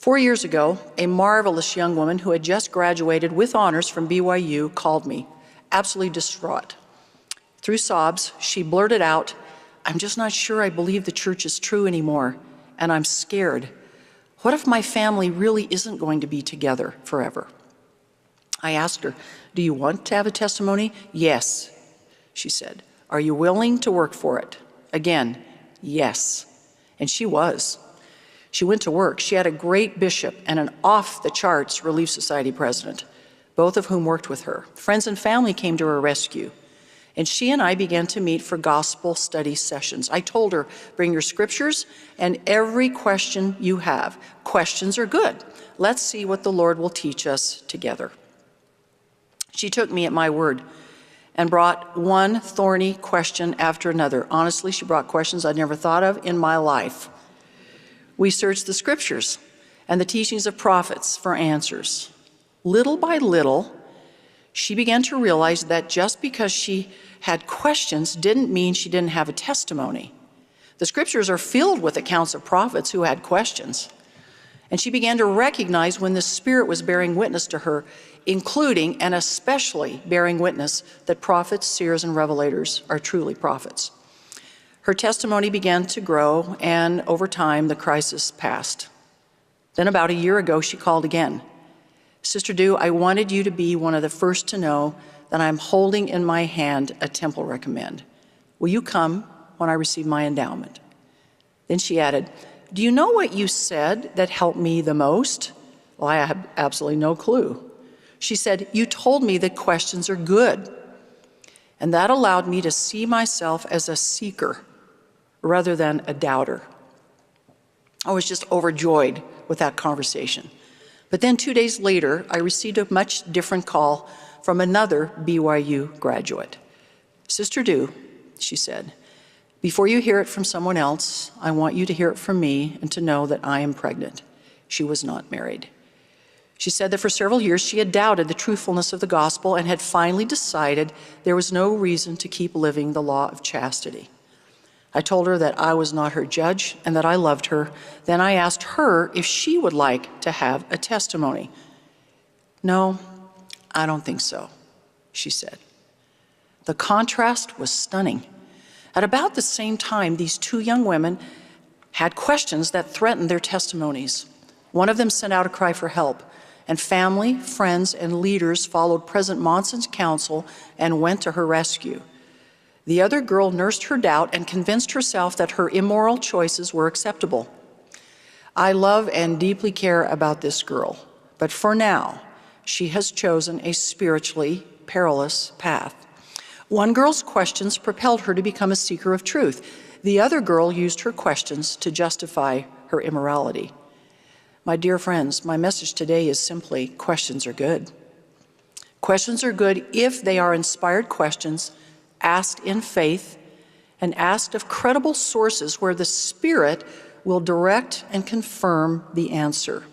4 years ago, a marvelous young woman who had just graduated with honors from BYU called me, absolutely distraught. Through sobs, she blurted out, "I'm just not sure I believe the church is true anymore, and I'm scared. What if my family really isn't going to be together forever?" I asked her, "Do you want to have a testimony?" "Yes," she said. "Are you willing to work for it?" Again, yes. And she was. She went to work. She had a great bishop and an off-the-charts Relief Society president, both of whom worked with her. Friends and family came to her rescue, and she and I began to meet for gospel study sessions. I told her, "Bring your scriptures and every question you have. Questions are good. Let's see what the Lord will teach us together." She took me at my word and brought one thorny question after another. Honestly, she brought questions I'd never thought of in my life. We searched the scriptures and the teachings of prophets for answers. Little by little, she began to realize that just because she had questions didn't mean she didn't have a testimony. The scriptures are filled with accounts of prophets who had questions. And she began to recognize when the Spirit was bearing witness to her, including and especially bearing witness that prophets, seers, and revelators are truly prophets. Her testimony began to grow, and over time, the crisis passed. Then about a year ago, she called again. "Sister Dew, I wanted you to be one of the first to know that I'm holding in my hand a temple recommend. Will you come when I receive my endowment?" Then she added, "Do you know what you said that helped me the most?" Well, I had absolutely no clue. She said, "You told me that questions are good." And that allowed me to see myself as a seeker rather than a doubter. I was just overjoyed with that conversation. But then 2 days later, I received a much different call from another BYU graduate. "Sister Dew," she said, "before you hear it from someone else, I want you to hear it from me and to know that I am pregnant." She was not married. She said that for several years she had doubted the truthfulness of the gospel and had finally decided there was no reason to keep living the law of chastity. I told her that I was not her judge and that I loved her. Then I asked her if she would like to have a testimony. "No, I don't think so," she said. The contrast was stunning. At about the same time, these two young women had questions that threatened their testimonies. One of them sent out a cry for help, and family, friends, and leaders followed President Monson's counsel and went to her rescue. The other girl nursed her doubt and convinced herself that her immoral choices were acceptable. I love and deeply care about this girl, but for now, she has chosen a spiritually perilous path. One girl's questions propelled her to become a seeker of truth. The other girl used her questions to justify her immorality. My dear friends, my message today is simply, questions are good. Questions are good if they are inspired questions, asked in faith, and asked of credible sources where the Spirit will direct and confirm the answer.